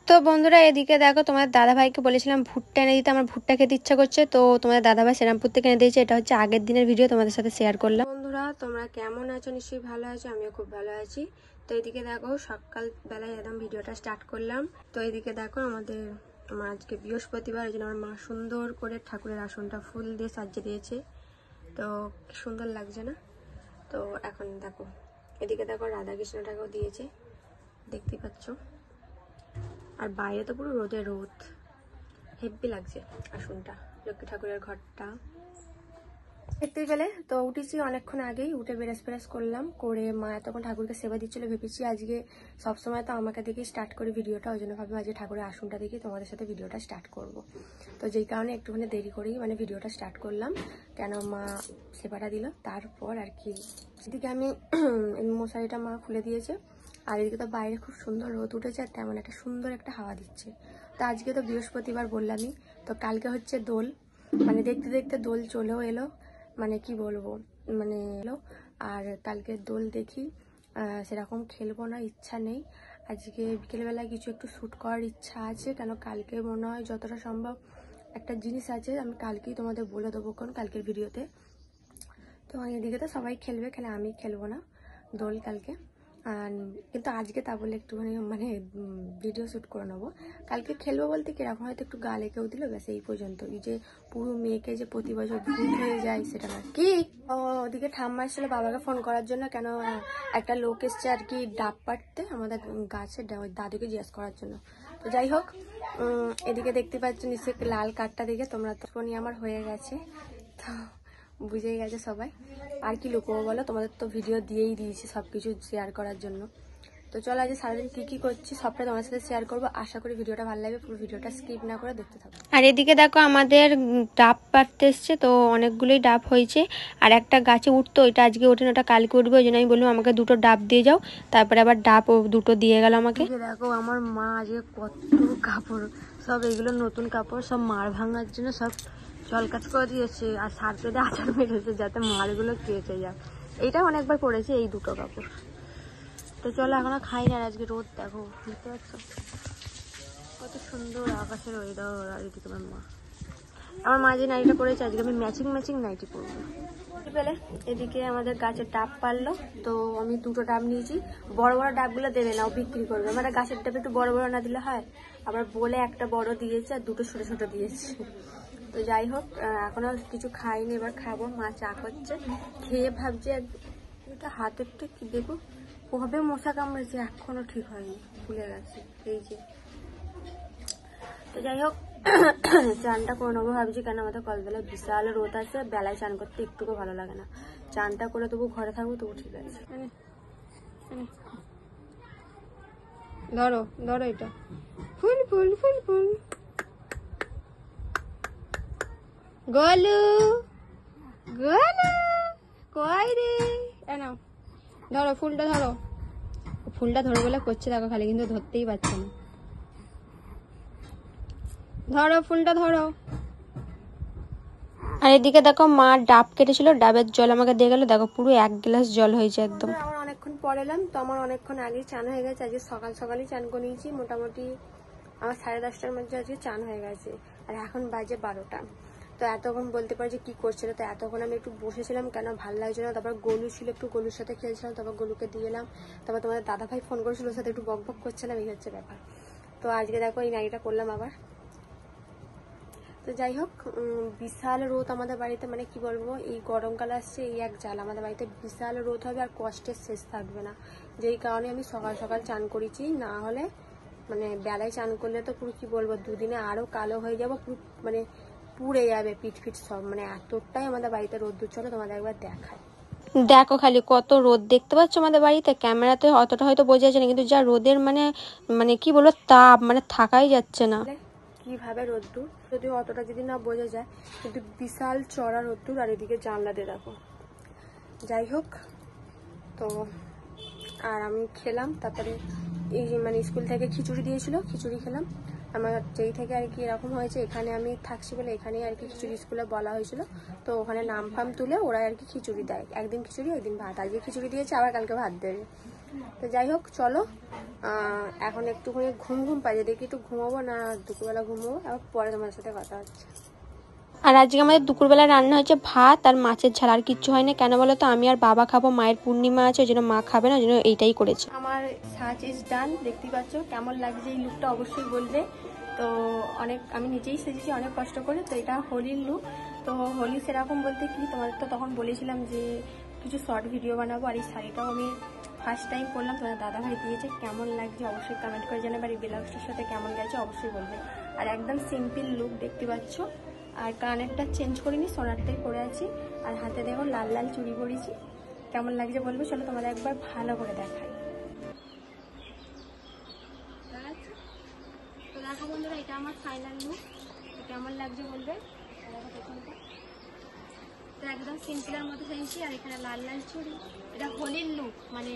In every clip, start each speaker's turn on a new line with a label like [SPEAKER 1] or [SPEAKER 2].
[SPEAKER 1] তো বন্ধুরা এদিকে দেখো তোমাদের দাদাভাইকে বলেছিলাম ভুট্টা এনে দিতে, আমার ভুট্টা খেতে ইচ্ছা করছে, তো তোমাদের দাদাভাই শ্রীরামপুর থেকে এনে দিয়েছে। এটা হচ্ছে আগের দিনের ভিডিও, তোমাদের সাথে শেয়ার করলাম। বন্ধুরা তোমরা কেমন আছো? নিশ্চয়ই ভালো আছো, আমিও খুব ভালো আছি। তো এদিকে দেখো সকালবেলায় একদম ভিডিওটা স্টার্ট করলাম। তো এদিকে দেখো আমার আজকে বৃহস্পতিবার, ওই জন্য আমার মা সুন্দর করে ঠাকুরের আসনটা ফুল দিয়ে সাজিয়ে দিয়েছে। তো কি সুন্দর লাগছে না? তো এখন দেখো এদিকে দেখো রাধাকৃষ্ণটাকেও দিয়েছে, দেখতেই পাচ্ছ। আর বাইরে তো পুরো রোদে রোদ, হেব্বি লাগছে আসনটা, লক্ষ্মী ঠাকুরের ঘরটা দেখতেই পেলে। তো উঠেছি অনেকক্ষণ আগেই, উঠে বেরাস করলাম, করে মা তখন ঠাকুরকে সেবা দিচ্ছিল। ভেবেছি আজকে সবসময় তো আমাকে দেখে স্টার্ট করি ভিডিওটা, ওই জন্য ভাবি আজকে ঠাকুরের আসনটা দেখি তোমাদের সাথে ভিডিওটা স্টার্ট করব। তো যেই কারণে একটুখানি দেরি করেই ভিডিওটা স্টার্ট করলাম, কেন মা সেবাটা দিল। তারপর আর কি এদিকে আমি মশারিটা মা খুলে দিয়েছে, আর এদিকে তো বাইরে খুব সুন্দর রোদ উঠেছে, আর তেমন একটা সুন্দর একটা হাওয়া দিচ্ছে। তো আজকে তো বৃহস্পতিবার বললামই, তো কালকে হচ্ছে দোল, দেখতে দেখতে দোল চলেও এলো, কি বলবো এলো। আর কালকে দোল দেখি, সেরকম খেলবো না, ইচ্ছা নেই। আজকে বিকেলবেলায় কিছু একটু শ্যুট করার ইচ্ছা আছে, কেন কালকে মনে হয় যতটা সম্ভব একটা জিনিস আছে, আমি কালকেই তোমাদের বলে দেবো কোন, কালকের ভিডিওতে। তো এদিকে তো সবাই খেলবে, খেলে আমি খেলবো না দোল কালকে। আর কিন্তু আজকে তা বলে একটুখানি ভিডিও শ্যুট করে নেবো। কালকে খেলবো বলতে কিরকম, হয়তো একটু গা লেগেও দিল, ব্যাস এই পর্যন্ত। এই যে পুরো মেয়েকে যে প্রতি বছর ভূত হয়ে যায় সেটা না। কি ওদিকে ঠাম্মা এসেছিল বাবাকে ফোন করার জন্য, কেন একটা লোক এসছে আর কি ডাব পাড়তে আমাদের গাছের, দাদুকে জিজ্ঞেস করার জন্য। তো যাই হোক, এদিকে দেখতে পাচ্ছ নিশ্চয়ই লাল কার্ডটা দেখে তোমরা তো ফোনই আমার হয়ে গেছে, তো বুঝেই গেছে সবাই। আর কি লুকোবো বলো, তোমাদের তো ভিডিও দিয়েই দিয়েছি সবকিছু শেয়ার করার জন্য। তো চলো আজ সারাদিন কি করছি সবটা তোমার সাথে শেয়ার করবো। আশা করি ভিডিওটা ভালো লাগবে, পুরো ভিডিওটা স্কিপ না করে দেখতে থাকো। আর এদিকে দেখো আমাদের ডাব পাড়তে এসছে, তো অনেকগুলোই ডাব হয়েছে, আর একটা গাছে উঠতো, ওইটা আজকে ওঠেন, ওটা কালকে উঠবে। ওই জন্য আমি বললাম আমাকে দুটো ডাব দিয়ে যাও, তারপরে আবার ডাব দুটো দিয়ে গেল আমাকে। দেখো আমার মা আজকে কত কাপড়, সব এগুলো নতুন কাপড়, সব মার ভাঙার জন্য সব জল কাজ করে দিয়েছে, আর সার পেতে আচার মেরেছে যাতে মালগুলো কেটে যায়। এইটা অনেকবার পড়েছে এই দুটো কাপড়। তো চলো এখনো খাই না, আজকে রোদ দেখো, বুঝতে পারছো কত সুন্দর আকাশের ওয়েদার। আর এদিকে আমার মা যে নাইটিটা পরেছে, আজকে আমি ম্যাচিং নাইটি পরবো। পেলে এদিকে আমাদের গাছের ডাব পারলো, তো আমি দুটো ডাব নিয়েছি। বড় বড় ডাবগুলো দেবে না, ও বিক্রি করবে। আমার গাছের ডাব একটু বড় বড় না দিলে হয়, আবার বলে একটা বড় দিয়েছে আর দুটো ছোট ছোট দিয়েছে। তো যাই হোক, এখনো কিছু খাইনি, এবার খাবো। মা চা করছে, খেয়ে ভাবছে এটা হাতেরটা কি দেখো, কবে মশা কামড়েছে এখনো ঠিক হয়নি, ফুলে গেছে এই যে। তো যাই হোক, চানটা করে নেবো ভাবছি, কেন আমাদের কলবেলায় বিশাল রোদ আছে, বেলায় চান করতে একটুকু ভালো লাগে না। চানটা করে তবু ঘরে থাকবো, তবু ঠিক আছে। ধরো ধরো, এটা ফুল ফুল ফুল ফুল। গোলু গোলু কই রে, নাও ধরো ফুলটা, ধরো ফুলটা ধরো বলে করছে দেখো খালি, কিন্তু ধরতেই পারছে না। ধরো ফুলটা ধরো। আর এদিকে দেখো মা ডাব কেটেছিল, ডাবের জল আমাকে দিয়ে গেল, দেখো পুরো 1 গ্লাস জল হয়েছে একদম। আমার অনেকক্ষণ পরে এলাম, তো আমার অনেকক্ষণ আগেই চান হয়ে গেছে। আজকে সকালই চান করে নিয়েছি, মোটামুটি আমার 10:30টার মধ্যে আজকে চান হয়ে গেছে। আর এখন বাজে 12টা। তো এতক্ষণ বলতে পারি যে কি করছিল, তো এতক্ষণ আমি একটু বসেছিলাম, কেন ভালো লাগছিল না। তারপর গলু ছিল, একটু গলুর সাথে খেলছিলাম, তারপর গলুকে দিয়ে এলাম। তারপর তোমাদের দাদাভাই ফোন করেছিল, ওর সাথে একটু বক করছিলাম, এই হচ্ছে ব্যাপার। তো আজকে দেখো এই নাইটা করলাম আবার। তো যাই হোক, বিশাল রোদ আমাদের বাড়িতে, কি বলবো, এই গরমকাল আসছে, এই এক জাল, আমাদের বাড়িতে বিশাল রোদ হবে আর কষ্টের শেষ থাকবে না। যেই কারণে আমি সকাল সকাল চান করেছি, না হলে বেলায় চান করলে তো পুরো কি বলবো, দুদিনে আরো কালো হয়ে যাবো, পুরো পুড়ে যাবে পিঠ সব, এতটাই আমাদের বাড়িতে রোদ্দুর চলে। তোমাদের একবার দেখায়, দেখো খালি কত রোদ দেখতে পাচ্ছ আমাদের বাড়িতে। ক্যামেরাতে অতটা হয়তো বোঝা যাচ্ছে না, কিন্তু যা রোদের কি বলবো তাপ, থাকাই যাচ্ছে না। কিভাবে রোদ্দুর, যদিও অতটা যদি না বোঝা যায়, কিন্তু বিশাল চড়া রোদ্দুর। আর এদিকে জানলা দিয়ে দেখো। যাই হোক, তো আর আমি খেলাম, তারপরে এই স্কুল থেকে খিচুড়ি দিয়েছিল, খিচুড়ি খেলাম। আমার যেই থেকে আর কি এরকম হয়েছে, এখানে আমি থাকছি বলে এখানেই আর কি খিচুড়ি স্কুলে বলা হয়েছিল, তো ওখানে নাম ফাম তুলে ওরা আর কি খিচুড়ি দেয়, একদিন খিচুড়ি একদিন ভাত। আজকে খিচুড়ি দিয়েছে, আবার কালকে ভাত দেবে। তো যাই হোক চলো, এখন একটুখানি ঘুম পাই, দেখি একটু ঘুমাবো না দুপুরবেলা ঘুমাবো, আবার পরে তোমার সাথে কথা হচ্ছে। আর আজকে আমাদের দুপুরবেলা রান্না হচ্ছে ভাত আর মাছের ঝাল, আর কিচ্ছু হয়নি। কেন বলো তো, আমি আর বাবা খাবো, মায়ের পূর্ণিমা আছে, ওই জন্য মা খাবে না, ওই জন্য এইটাই করেছে। আমার সাজ ইজ ডান, দেখতেই পাচ্ছ কেমন লাগছে এই লুকটা অবশ্যই বলবে। তো অনেক আমি নিজেই সেজেছি অনেক কষ্ট করে। তো এটা হোলির লুক। তো হোলি সেরকম বলতে কি, তোমাদের তো তখন বলেছিলাম যে কিছু শর্ট ভিডিও বানাবো, আর এই শাড়িটাও আমি ফার্স্ট টাইম করলাম, তোমার দাদাভাই দিয়েছে। কেমন লাগছে অবশ্যই কমেন্ট করে জানাবে, আর এই ব্লাউজটার সাথে কেমন গেছে অবশ্যই বলবে। আর একদম সিম্পল লুক দেখতে পাচ্ছ। আর কানেরটা চেঞ্জ করিনি, সোনারটাই পরে আছি। আর হাতে দেখো লাল লাল চুড়ি পরেছি, কেমন লাগছে বলবে। চলো তোমাদের একবার ভালো করে দেখাই। তো দেখো বন্ধুরা, এটা আমার ফাইনাল লুক, কেমন লাগছে বলবে। তো একদম সিম্পলের মতো সেজেছি, আর এখানে লাল লাল চুড়ি। এটা হোলির লুক, মানে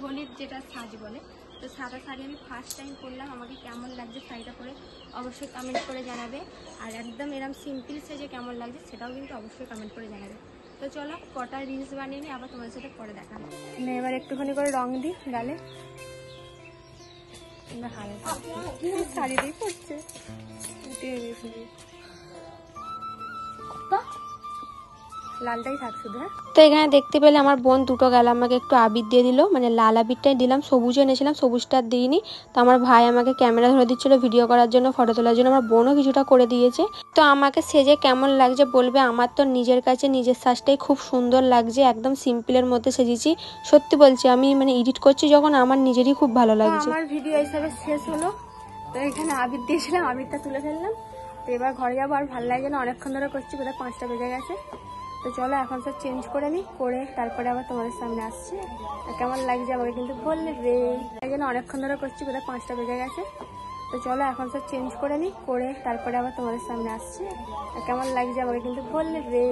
[SPEAKER 1] হোলির যেটা সাজ বলে। তো সাদা শাড়ি আমি ফার্স্ট টাইম করলাম, আমাকে কেমন লাগছে শাড়িটা পরে অবশ্যই কমেন্ট করে জানাবে। আর একদম এরকম সিম্পল সেজে কেমন লাগছে সেটাও কিন্তু অবশ্যই কমেন্ট করে জানাবে। তো চলো কটা রিলস বানিয়ে নিই, আবার তোমাদের সাথে পরে দেখাবো। এবার একটুখানি করে রং দিই গালে, হালকা শাড়ি দিয়ে পড়ছে। লালটাই থাক শুধু। তো এখানে দেখতে পেলে আমার বোন দুটো গেল, আমাকে একটু আবির দিয়ে দিল, মানে লাল আবিরটাই দিলাম, সবুজ এনেছিলাম, সবুজটা দিইনি। তো আমার ভাই আমাকে ক্যামেরা ধরে দিচ্ছিল ভিডিও করার জন্য, ফটো তোলার জন্য। আমার বোনও কিছুটা করে দিয়েছে। তো আমাকে সেজে কেমন লাগছে বলবে। আমার তো নিজের কাছে নিজের সাজটাই খুব সুন্দর লাগছে, একদম সিম্পলের মধ্যে সেজেছি। সত্যি বলছি, আমি মানে এডিট করছি যখন আমার নিজেরই খুব ভালো লাগছে। আমার ভিডিও হিসাবে শেষ হলো। তো এখানে আবির দিয়েছিলাম, আবিরটা তুলে ফেললাম। তো এবার ঘরে যাবো, আর ভালো লাগছে না, অনেকক্ষণ ধরে করছি, বোধহয় 5টা বেজে গেছে। তো চলো এখন সব চেঞ্জ করে নিই, করে তারপরে আবার তোমাদের সামনে আসছি। কেমন লাগছে আমাকে কিন্তু বলবে। এই জন্য অনেকক্ষণ ধরে করছি, বোধহয় 5টা বেজে গেছে। তো চলো এখন সব চেঞ্জ করে নিই, করে তারপরে আবার তোমাদের সামনে আসছি। কেমন লাগছে আমাকে কিন্তু বলবে।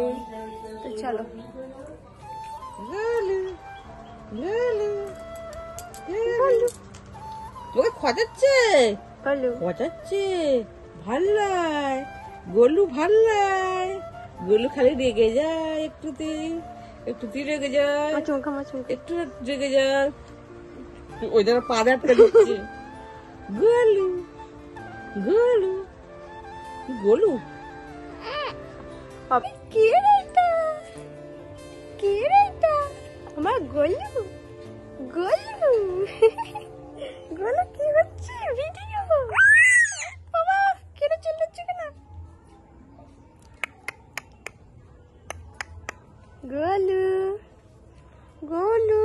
[SPEAKER 1] তো চলো।
[SPEAKER 2] তোকে খোঁজাচ্ছে, খোঁজাচ্ছে, ভাল লাগে গোলু, ভাল লাগে গোলু। খালি রেগে যায়, একটুতেই রেগে যায়, একটু রেগে যায়। ওই জন্য পা আটকে দিচ্ছে। গোলু গোলু গোলু,
[SPEAKER 1] কে রে এটা, কে রে এটা আমার গোলু, গোলু। গোলু কি হচ্ছে ভিডিও, বাবা কেন চিল্লাচ্ছে কেন। গোলু গোলু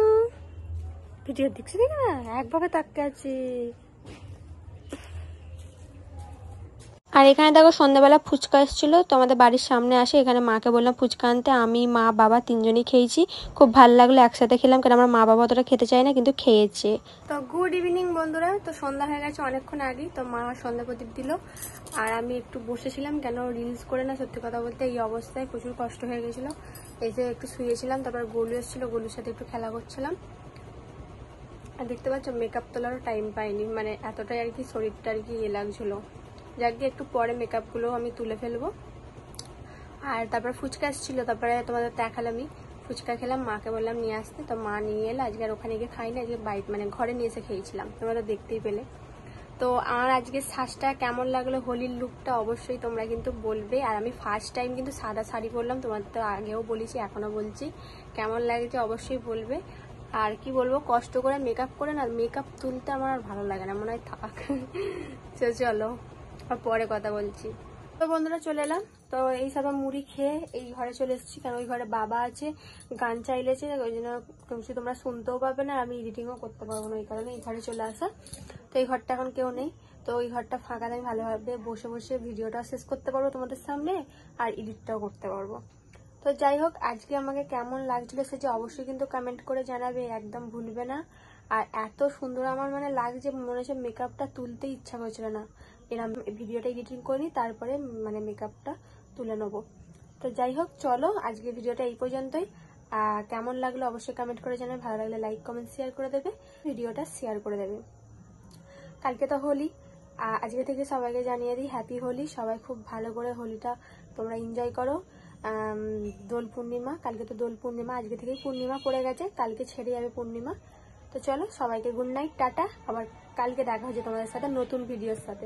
[SPEAKER 1] ভিডিও দেখছি, দেখ না একভাবে তাকিয়ে আছে। আর এখানে দেখো সন্ধ্যাবেলা ফুচকা এসেছিল, তো আমাদের বাড়ির সামনে আসে। এখানে মাকে বললাম ফুচকা আনতে, আমি মা বাবা তিনজনই খেয়েছি, খুব ভালো লাগলো, একসাথে খেলাম। কারণ আমার মা বাবা অতটা খেতে চায় না, কিন্তু খেয়েছে। তো গুড ইভিনিং বন্ধুরা, তো সন্ধ্যা হয়ে গেছে অনেকক্ষণ আগেই। তো মা সন্ধ্যা প্রদীপ দিল, আর আমি একটু বসেছিলাম, কেন রিলস করে না, সত্যি কথা বলতে এই অবস্থায় প্রচুর কষ্ট হয়ে গেছিলো। এই যে একটু শুয়েছিলাম, তারপর গোলু এসেছিল, গোলুর সাথে একটু খেলা করছিলাম। আর দেখতে পাচ্ছ মেকআপ তোলারও টাইম পাইনি, মানে এতটাই আর কি শরীরটা আর কি ইয়ে লাগছিলো। যাক দিয়ে একটু পরে মেকআপগুলো আমি তুলে ফেলবো। আর তারপর ফুচকা এসেছিলো, তারপরে তোমাদের দেখালামই, ফুচকা খেলাম, মাকে বললাম নিয়ে আসতে। তো মা নিয়ে এলো, আজকে আর ওখানে গিয়ে খাইনি, আজকে বাইরে মানে ঘরে নিয়ে এসে খেয়েছিলাম, তোমরা তো দেখতেই পেলে। তো আমার আজকে সাজটা কেমন লাগলো, হোলির লুকটা অবশ্যই তোমরা কিন্তু বলবে। আর আমি ফার্স্ট টাইম কিন্তু সাদা শাড়ি পরলাম, তোমাদের তো আগেও বলেছি এখনও বলছি, কেমন লাগছে অবশ্যই বলবে। আর কি বলবো, কষ্ট করে মেকআপ করে না, মেকআপ তুলতে আমার আর ভালো লাগে না, মনে হয় থাক। চলো আর পরে কথা বলছি। তো বন্ধুরা চলে এলাম, তো এই সব মুড়ি খেয়ে এই ঘরে চলে এসেছি, কারণ ওই ঘরে বাবা আছে, গান চাইলেছে, ওই জন্য তোমরা শুনতেও পাবে না, আমি এডিটিংও করতে পারবো না, ওই কারণে এই ঘরে চলে আসা। তো এই ঘরটা এখন কেউ নেই, তো ওই ঘরটা ফাঁকা, আমি ভালোভাবে বসে বসে ভিডিওটা শেষ করতে পারবো তোমাদের সামনে, আর এডিটটাও করতে পারবো। তো যাই হোক, আজকে আমাকে কেমন লাগছিল সেটা অবশ্যই কিন্তু কমেন্ট করে জানাবে, একদম ভুলবে না। আর এত সুন্দর আমার মানে লাগছে, মনে হচ্ছে মেকআপটা তুলতে ইচ্ছা করছিল না, এরকম ভিডিওটা এডিটিং করি তারপরে মানে মেকআপটা তুলে নেবো। তো যাই হোক চলো, আজকে ভিডিওটা এই পর্যন্তই। কেমন লাগলো অবশ্যই কমেন্ট করে জানাবে, ভালো লাগলে লাইক কমেন্ট শেয়ার করে দেবে, ভিডিওটা শেয়ার করে দেবে। কালকে তো হোলি, আজকে থেকে সবাইকে জানিয়ে দিই হ্যাপি হোলি, সবাই খুব ভালো করে হোলিটা তোমরা এনজয় করো। দোল পূর্ণিমা, কালকে তো দোল পূর্ণিমা, আজকে থেকেই পূর্ণিমা পড়ে গেছে, কালকে ছেড়ে যাবে পূর্ণিমা। তো তো চলো সবাইকে গুড নাইট, টাটা। আবার কালকে দেখা হচ্ছে তোমাদের সাথে নতুন ভিডিওর সাথে।